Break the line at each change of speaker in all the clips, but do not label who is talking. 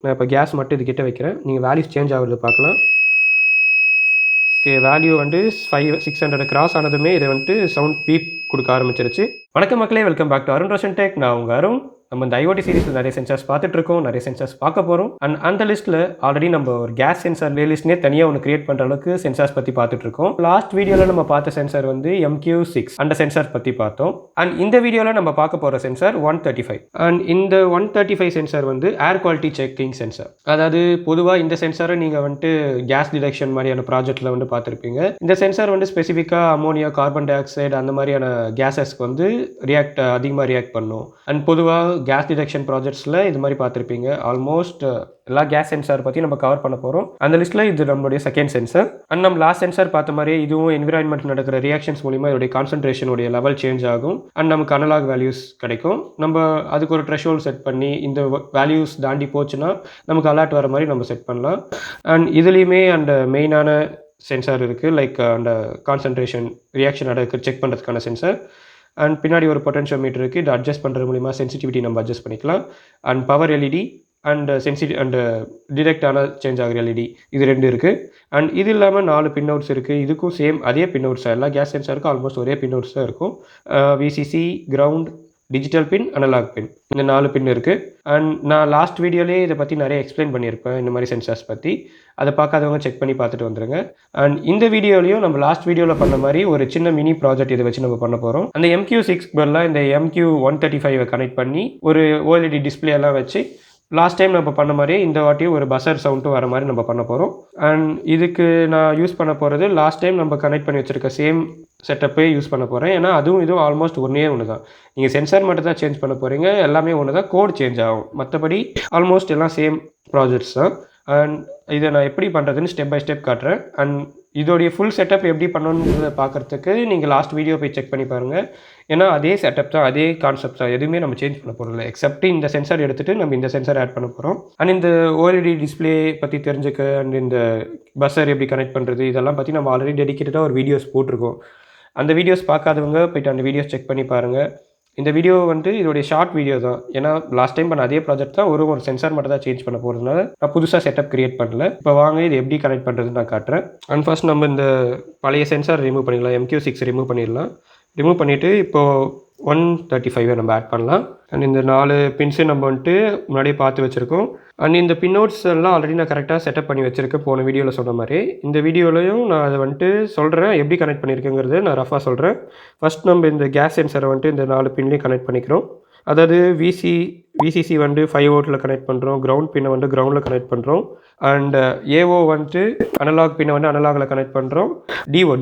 நான் இப்போ கேஸ் மட்டும் இதுக்கிட்ட வைக்கிறேன். நீங்கள் வேல்யூஸ் சேஞ்ச் ஆகுறது பார்க்கலாம். ஓகே, வேல்யூ வந்து 600 கிராஸ் ஆனதுமே இதை வந்துட்டு சவுண்ட் பீப் கொடுக்க ஆரம்பிச்சிருச்சு. வணக்கம் மக்களே, welcome back to Arun Roshan tech. நான் உங்கள் அருண். நம்ம இந்த ஐஓடி சீரிஸில் நிறைய சென்சார்ஸ் பார்த்துட்டு இருக்கோம், நிறைய சென்சார்ஸ் பார்க்க போகிறோம். அண்ட் அந்த லிஸ்ட்டில் ஆல்ரெடி நம்ம ஒரு கேஸ் சென்சார் பிளேலிஸ்ட்னே தனியாக ஒன்று கிரியேட் பண்ணுற அளவுக்கு சென்சார்ஸ் பற்றி பார்த்துட்டு இருக்கோம். லாஸ்ட் வீடியோவில் நம்ம பார்த்த சென்சார் வந்து MQ6 அந்த சென்சார் பற்றி பார்த்தோம். அண்ட் இந்த வீடியோவில் நம்ம பார்க்க போகிற சென்சார் 135. அண்ட் இந்த 135 சென்சார் வந்து ஏர் குவாலிட்டி செக்கிங் சென்சார். அதாவது பொதுவாக இந்த சென்சாரை நீங்கள் வந்துட்டு கேஸ் டிடெக்ஷன் மாதிரியான ப்ராஜெக்டில் வந்து பார்த்துருப்பீங்க. இந்த சென்சார் வந்து ஸ்பெசிஃபிக்காக அமோனியா, கார்பன் டை ஆக்சைடு அந்த மாதிரியான கேஸஸ்க்கு வந்து அதிகமாக ரியாக்ட் பண்ணும். அண்ட் பொதுவாக கேஸ் டிடெக்ஷன் ப்ராஜெக்ட்ஸில் இது மாதிரி பார்த்துருப்பீங்க. ஆல்மோஸ்ட் எல்லா கேஸ் சென்சார் பற்றி நம்ம கவர் பண்ண போகிறோம். அந்த லிஸ்ட்டில் இது நம்மளுடைய செகண்ட் சென்சார். அண்ட் நம்ம லாஸ்ட் சென்சார் பார்த்த மாதிரி இதுவும் என்விரான்மெண்ட் நடக்கிற ரியாக்ஷன்ஸ் மூலிமா இதோடைய கான்சன்ட்ரேஷனுடைய லெவல் சேஞ்ச் ஆகும். அண்ட் நமக்கு அனலாக் வேல்யூஸ் கிடைக்கும். நம்ம அதுக்கு ஒரு த்ரெஷ்ஹோல்ட் செட் பண்ணி இந்த வேல்யூஸ் தாண்டி போச்சுன்னா நமக்கு அலர்ட் வர மாதிரி நம்ம செட் பண்ணலாம். அண்ட் இதுலேயுமே அந்த மெயினான சென்சார் இருக்குது, லைக் அந்த கான்சன்ட்ரேஷன் ரியாக்ஷன் நடக்க செக் பண்ணுறதுக்கான சென்சார். அண்ட் பின்னாடி ஒரு பொட்டன்ஷியோமீட்டர் இருக்குது. இது அட்ஜஸ்ட் பண்ணுறது மூலிமா சென்சிட்டிவிட்டி நம்ம அட்ஜஸ்ட் பண்ணிக்கலாம். And power LED and and direct ஆனால் சேஞ்ச் ஆகிற எல்இடி இது 2 இருக்குது. அண்ட் இது இல்லாமல் 4 பின் அவுட்ஸ் இருக்குது. இதுக்கும் சேம் அதே பின் அவுட்ஸ், எல்லா கேஸ் சென்சாருக்கும் ஆல்மோஸ்ட் ஒரே பின் அவுட்ஸ் தான் இருக்கும். விசிசி, கிரவுண்ட், டிஜிட்டல் பின், அனலாக் பின், இந்த 4 பின் இருக்குது. அண்ட் நான் லாஸ்ட் வீடியோலேயே இதை பற்றி நிறைய எக்ஸ்பிளைன் பண்ணியிருப்பேன், இந்த மாதிரி சென்சார்ஸ் பற்றி. அதை பார்க்காதவங்க செக் பண்ணி பார்த்துட்டு வந்துடுங்க. அண்ட் இந்த வீடியோலையும் நம்ம லாஸ்ட் வீடியோவில் பண்ண மாதிரி ஒரு சின்ன மினி ப்ராஜெக்ட் இதை வச்சு நம்ம பண்ண போகிறோம். அந்த MQ6 பதிலாக இந்த MQ135 கனெக்ட் பண்ணி ஒரு OLED டிஸ்பிளே எல்லாம் வச்சு லாஸ்ட் டைம் நம்ம பண்ண மாதிரி இந்த வாட்டியும் ஒரு பஸர் சவுண்டும் வர மாதிரி நம்ம பண்ண போகிறோம். அண்ட் இதுக்கு நான் யூஸ் பண்ண போகிறது லாஸ்ட் டைம் நம்ம கனெக்ட் பண்ணி வச்சுருக்க சேம் செட்டப்பே யூஸ் பண்ண போகிறேன். ஏன்னா அதுவும் இதுவும் ஆல்மோஸ்ட் ஒன்று தான். நீங்கள் சென்சார் மட்டும் தான் சேஞ்ச் பண்ண போகிறீங்க, எல்லாமே ஒன்று தான், கோட் சேஞ்ச் ஆகும். மற்றபடி ஆல்மோஸ்ட் எல்லாம் சேம் ப்ராஜெக்ட்ஸ் தான். அண்ட் இதை நான் எப்படி பண்ணுறதுன்னு ஸ்டெப் பை ஸ்டெப் காட்டுறேன். அண்ட் இதோடைய ஃபுல் செட்டப் எப்படி பண்ணணுன்றதை பார்க்குறதுக்கு நீங்கள் லாஸ்ட் வீடியோ போய் செக் பண்ணி பாருங்கள். ஏன்னா அதே செட்டப் தான், அதே கான்செப்ட் தான், எதுவுமே நம்ம சேஞ்ச் பண்ண போகிறோம் இல்லை, எக்ஸப்ட் இந்த சென்சார் எடுத்துகிட்டு நம்ம இந்த சென்சார் ஆட் பண்ண போகிறோம். அண்ட் இந்த OLED டிஸ்பிளே பற்றி தெரிஞ்சுக்க அண்ட் இந்த பஸர் எப்படி கனெக்ட் பண்ணுறது இதெல்லாம் பற்றி நம்ம ஆல்ரெடி டெடிக்கேட்டடாக ஒரு வீடியோஸ் போட்டிருக்கோம். அந்த வீடியோஸ் பார்க்காதவங்க போய்ட்டு அந்த வீடியோஸ் செக் பண்ணி பாருங்கள். இந்த வீடியோ வந்து இதோடைய ஷார்ட் வீடியோ தான். ஏன்னா லாஸ்ட் டைம் பண்ண அதே ப்ராஜெக்ட் தான், ஒரு சென்சார் மட்டும் தான் சேஞ்ச் பண்ண போகிறதுனால நான் புதுசாக செட்டப் கிரியேட் பண்ணல. இப்போ வாங்க இது எப்படி கனெக்ட் பண்ணுறதுன்னு நான் காட்டுறேன். அண்ட் ஃபர்ஸ்ட் நம்ம இந்த பழைய சென்சார் ரிமூவ் பண்ணிடலாம். MQ6 ரிமூவ் பண்ணிடலாம். ரிமூவ் பண்ணிவிட்டு இப்போது 135 நம்ம ஆட் பண்ணலாம். அண்ட் இந்த 4 பின்ஸு நம்ம வந்துட்டு முன்னாடியே பார்த்து வச்சுருக்கோம். அண்ட் இந்த பின்னோட்ஸ் எல்லாம் ஆல்ரெடி நான் கரெக்டாக செட்டப் பண்ணி வச்சுருக்கேன், போன வீடியோவில் சொன்ன மாதிரி. இந்த வீடியோலையும் நான் அதை வந்துட்டு சொல்கிறேன், எப்படி கனெக்ட் பண்ணியிருக்கேங்கிறது நான் ரஃபாக சொல்கிறேன். ஃபஸ்ட் நம்ம இந்த கேஸ் சென்சரை வந்துட்டு இந்த 4 பின்லேயும் கனெக்ட் பண்ணிக்கிறோம். அதாவது விசிசி வந்து 5 வோல்ட்டில் கனெக்ட் பண்ணுறோம், கிரவுண்ட் பின்னை வந்து கிரவுண்டில் கனெக்ட் பண்ணுறோம். அண்ட் ஏஓ வந்துட்டு அனலாக் பின்னை வந்து அனலாகில் கனெக்ட் பண்ணுறோம்.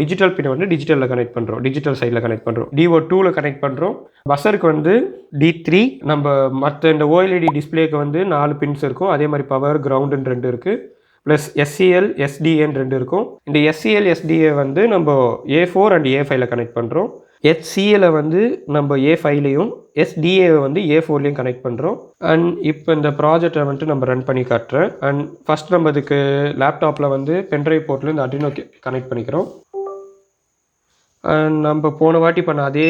டிஜிட்டல் பின்னை வந்து டிஜிட்டலில் கனெக்ட் பண்ணுறோம், டிஜிட்டல் சைடில் கனெக்ட் பண்ணுறோம். DO2வில் கனெக்ட் பண்ணுறோம். பஸருக்கு வந்து D3. நம்ம மற்ற இந்த OLED டிஸ்பிளேக்கு வந்து 4 பின்ஸ் இருக்கும். அதே மாதிரி பவர், கிரவுண்டுன்னு 2 இருக்குது. ப்ளஸ் SCL, SDAன்னு 2 இருக்கும். இந்த SCL, SDA வந்து நம்ம A4 அண்ட் A5ல கனெக்ட் பண்ணுறோம். HCLை வந்து நம்ம A5லையும், SDAவை வந்து A4லையும் கனெக்ட் பண்ணுறோம். அண்ட் இப்போ இந்த ப்ராஜெக்டை வந்துட்டு நம்ம ரன் பண்ணி காட்டுறேன். அண்ட் ஃபஸ்ட் நம்ம இதுக்கு லேப்டாப்பில் வந்து பென்ட்ரைவ் போர்ட்டில் இந்த Arduino கனெக்ட் பண்ணிக்கிறோம். அண்ட் நம்ம போன வாட்டி பண்ண அதே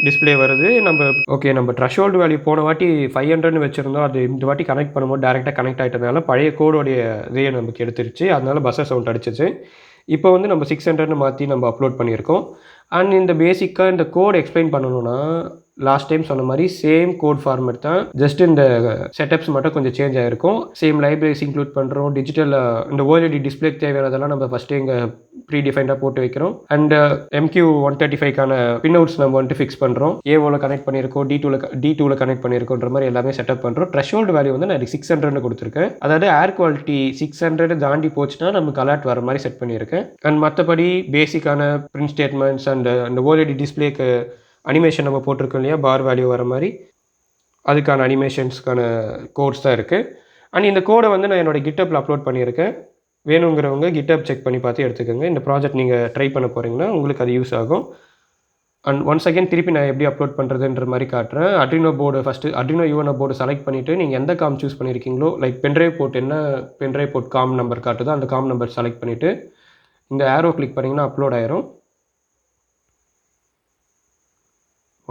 டிஸ்பிளே வருது. நம்ம த்ரெஷ்ஹோல்டு வேல்யூ போன வாட்டி 500ன்னு வச்சுருந்தோம். அது இந்த வாட்டி கனெக்ட் பண்ணும்போது டேரெக்டாக கனெக்ட் ஆகிட்டதுனால பழைய கோடோடைய இதையே நமக்கு எடுத்துருச்சு. அதனால பஸ்ஸர் சவுண்ட் அடிச்சிச்சு. இப்போ வந்து நம்ம 600ன்னு மாற்றி நம்ம அப்லோட் பண்ணியிருக்கோம். அண்ட் இந்த பேசிக்காக இந்த கோட் எக்ஸ்பிளைன் பண்ணணும்னா லாஸ்ட் டைம் சொன்ன மாதிரி சேம் கோட் ஃபார்மேட் தான், ஜஸ்ட் இந்த செட்டப்ஸ் மட்டும் கொஞ்சம் சேஞ்ச் ஆகிருக்கும். சேம் லைப்ரரிஸ் இன்க்ளூட் பண்ணுறோம். டிஜிட்டல் இந்த OLED டிஸ்பிளேக்கு தேவையானதெல்லாம் நம்ம ஃபஸ்ட்டு இங்கே ப்ரீ டிஃபைண்டாக போட்டு வைக்கிறோம். அண்ட் MQ135க்கான பின் அவுட்ஸ் நம்ம வந்துட்டு ஃபிக்ஸ் பண்ணுறோம். A1ல கனெக்ட் பண்ணியிருக்கோம், D2ல கனெக்ட் பண்ணியிருக்கோன்ற மாதிரி எல்லாமே செட்டப் பண்ணுறோம். த்ரெஷ்ஹோல்டு வேல்யூ வந்து நான் 600ன்னு கொடுத்துருக்கேன். அதாவது ஏர் குவாலிட்டி 600 தாண்டி போச்சுன்னா நமக்கு அலர்ட் வர மாதிரி செட் பண்ணியிருக்கேன். அண்ட் மற்றபடி பேசிக்கான பிரிண்ட் ஸ்டேட்மெண்ட்ஸ் அண்ட் அந்த OLED டிஸ்பிளேக்கு அனிமேஷன் நம்ம போட்டிருக்கோம் இல்லையா, பார் வேல்யூ வர மாதிரி, அதுக்கான அனிமேஷன்ஸ்க்கான கோட்ஸ் தான் இருக்குது. அண்ட் இந்த கோடை வந்து நான் என்னோடய GitHubல அப்லோட் பண்ணியிருக்கேன். வேணுங்கிறவங்க GitHub செக் பண்ணி பார்த்து எடுத்துக்கோங்க. இந்த ப்ராஜெக்ட் நீங்கள் ட்ரை பண்ண போகிறீங்கன்னா உங்களுக்கு அது யூஸ் ஆகும். அண்ட் ஒன்ஸ் அகேன் திருப்பி நான் எப்படி அப்லோட் பண்ணுறதுன்ற மாதிரி காட்டுறேன். Arduino board first Arduino UNO board select பண்ணிவிட்டு நீங்கள் எந்த காம் சூஸ் பண்ணியிருக்கீங்களோ, லைக் பென்ட்ரைவ் போர்ட் என்ன பென்ட்ரைவ் போர்ட் காம் நம்பர் காட்டுதோ அந்த காம் நம்பர் செலக்ட் பண்ணிவிட்டு இந்த ஆரோ கிளிக் பண்ணிங்கன்னா அப்லோட் ஆயிரும்.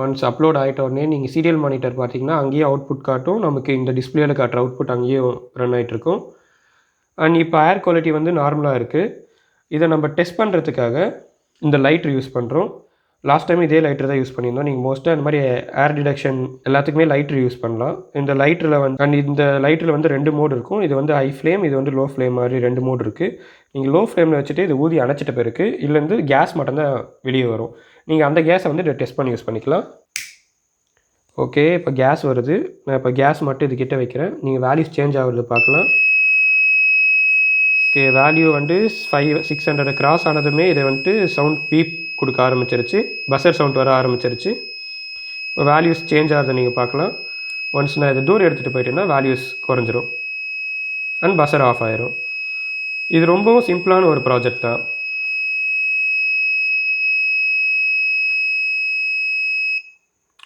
ஒன்ஸ் அப்லோட் ஆகிட்ட உடனே நீங்கள் சீரியல் மானிட்டர் பார்த்தீங்கன்னா அங்கேயே அவுட்புட் காட்டும், நமக்கு இந்த டிஸ்பிளேல காட்டுற அவுட்புட் அங்கேயும் ரன் ஆகிட்ருக்கும். அண்ட் இப்போ ஏர் குவாலிட்டி வந்து நார்மலாக இருக்குது. இதை நம்ம டெஸ்ட் பண்ணுறதுக்காக இந்த லைட்ரு யூஸ் பண்ணுறோம். லாஸ்ட் டைம் இதே லைட்ரு தான் யூஸ் பண்ணியிருந்தோம். நீங்கள் மோஸ்ட்டாக இந்த மாதிரி ஏர் டிடக்ஷன் எல்லாத்துக்குமே லைட்ரு யூஸ் பண்ணலாம். இந்த லைட்ரில் வந்து அண்ட் இந்த லைட்ரில் வந்து 2 மோடு இருக்கும். இது வந்து ஹை ஃப்ளேம், இது வந்து லோ ஃப்ளேம் மாதிரி 2 மோடு இருக்குது. நீங்கள் லோ ஃப்ளேமில் வச்சுட்டு இது ஊதி அணைச்சிட்ட பிறகு இதுலேருந்து கேஸ் மட்டும்தான் வெளியே வரும். நீங்கள் அந்த கேஸை வந்து டெஸ்ட் பண்ணி யூஸ் பண்ணிக்கலாம். ஓகே, இப்போ கேஸ் வருது. நான் இப்போ கேஸ் மட்டும் இதுக்கிட்ட வைக்கிறேன். நீங்கள் வேல்யூஸ் சேஞ்ச் ஆகுறது பார்க்கலாம். ஓகே, வேல்யூ வந்து 600 கிராஸ் ஆனதுமே இதை வந்துட்டு சவுண்ட் பீப் கொடுக்க ஆரம்பிச்சிருச்சு. பஸ்ஸர் சவுண்ட் வர ஆரம்பிச்சிருச்சு. இப்போ வேல்யூஸ் சேஞ்ச் ஆகிறத நீங்கள் பார்க்கலாம். ஒன்ஸ் நான் இதை தூரம் எடுத்துகிட்டு போயிட்டேன்னா வேல்யூஸ் குறைஞ்சிரும் அண்ட் பஸ்ஸர் ஆஃப் ஆயிரும். இது ரொம்பவும் சிம்பிளான ஒரு ப்ராஜெக்ட் தான்.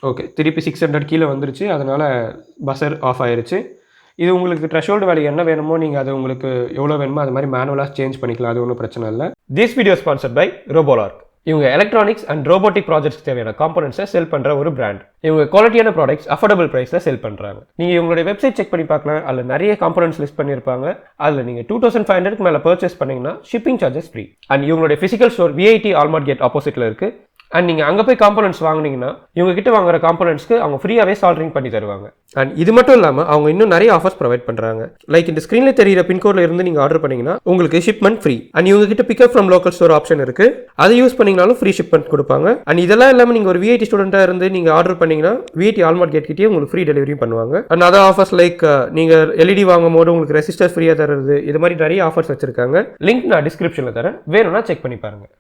ஓகே, திருப்பி 600 கீழே வந்துருச்சு. அதனால் பஸ்ஸர் ஆஃப் ஆயிருச்சு. இது உங்களுக்கு த்ரெஷோல்டு வேல்யூ என்ன வேணுமோ நீங்கள் அது உங்களுக்கு எவ்வளோ வேணுமோ அது மாதிரி மேனுவலாக சேஞ்ச் பண்ணிக்கலாம். அது ஒன்றும் பிரச்சனை இல்லை. This video sponsored by Robolark. இவங்க எலக்ட்ரானிக்ஸ் அண்ட் ரோபோட்டிக் ப்ராஜெக்ட்ஸ்க்கு தேவையான காம்பனன்ட்ஸை செல் பண்ணுற ஒரு பிராண்ட். இவங்க குவாலிட்டியான ப்ராடக்ட்ஸ் அஃபோர்டபுள் ப்ரைஸில் செல் பண்ணுறாங்க. நீங்கள் இவங்களுடைய வெப்சைட் செக் பண்ணி பார்க்கலாம். அதில் நிறைய காம்பனன்ட்ஸ் லிஸ்ட் பண்ணியிருப்பாங்க. அதில் நீங்கள் 2500க்கு மேலே பர்ச்சேஸ் பண்ணிங்கன்னா ஷிப்பிங் சார்ஜஸ் ஃப்ரீ. அண்ட் இவங்களுடைய ஃபிசிக்கல் ஸ்டோர் விஐடி ஆல்மார்ட் கேட் ஆப்போசிட்டில் இருக்குது. அண்ட் நீங்கள் அங்கே போய் காம்பனன்ட்ஸ் வாங்கினீங்கன்னா இவங்க கிட்ட வாங்குற காம்பனன்ட்ஸ்க்கு அவங்க ஃப்ரீயாகவே சால்டரிங் பண்ணி தருவாங்க. அண்ட் இது மட்டும் இல்லாமல் அவங்க இன்னும் நிறைய ஆஃபர்ஸ் ப்ரொவைட் பண்ணுறாங்க. லைக் இந்த ஸ்க்ரீனில் தெரியிற பின்கோடில் இருந்து நீங்கள் ஆர்டர் பண்ணிங்கன்னா உங்களுக்கு ஷிப்மெண்ட் ஃப்ரீ. அண்ட் இவங்க கிட்ட pickup from local store option இருக்குது. அதை யூஸ் பண்ணிங்கனாலும் ஃப்ரீ ஷிப்மெண்ட் கொடுப்பாங்க. அண்ட் இதெல்லாம் இல்லாமல் நீங்கள் ஒரு விஐடி ஸ்டூடெண்ட்டாக இருந்து நீங்கள் ஆர்டர் பண்ணிங்கன்னா விஐடி ஆல்மார்ட் கேட் கிட்டே உங்களுக்கு ஃப்ரீ டெலிவரியும் பண்ணுவாங்க. அண்ட் அதர் ஆஃபர்ஸ் லைக் நீங்கள் எல்இடி வாங்கும் போது உங்களுக்கு ரெசிஸ்டர் ஃப்ரீயாக தருது. இது மாதிரி நிறைய ஆஃபர்ஸ் வச்சிருக்காங்க. லிங்க் நான் டிஸ்கிரிப்ஷனில் தரேன், வேணும்னா செக் பண்ணி பாருங்கள்.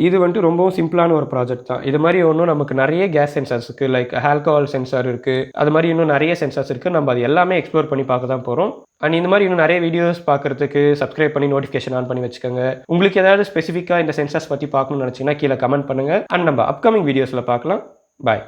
இது வந்துட்டு ரொம்பவும் சிம்பிளான ஒரு ப்ராஜெக்ட் தான். இது மாதிரி ஒன்றும் நமக்கு நிறைய கேஸ் சென்சார்ஸ் இருக்குது. லைக் ஆல்கஹால் சென்சார் இருக்குது. அது மாதிரி இன்னும் நிறைய சென்சார்ஸ் இருக்குது. நம்ம அது எல்லாமே எக்ஸ்ப்ளோர் பண்ணி பார்க்க தான் போகிறோம். அண்ட் இந்த மாதிரி இன்னும் நிறைய வீடியோஸ் பார்க்குறதுக்கு சப்ஸ்கிரைப் பண்ணி நோட்டிஃபிகேஷன் ஆன் பண்ணி வச்சுக்கோங்க. உங்களுக்கு ஏதாவது ஸ்பெசிஃபிக்காக இந்த சென்சார்ஸ் பற்றி பார்க்கணும்னு நினச்சிங்கன்னா கீழே கமெண்ட் பண்ணுங்கள். அண்ட் நம்ம அப்கமிங் வீடியோஸில் பார்க்கலாம். பாய்.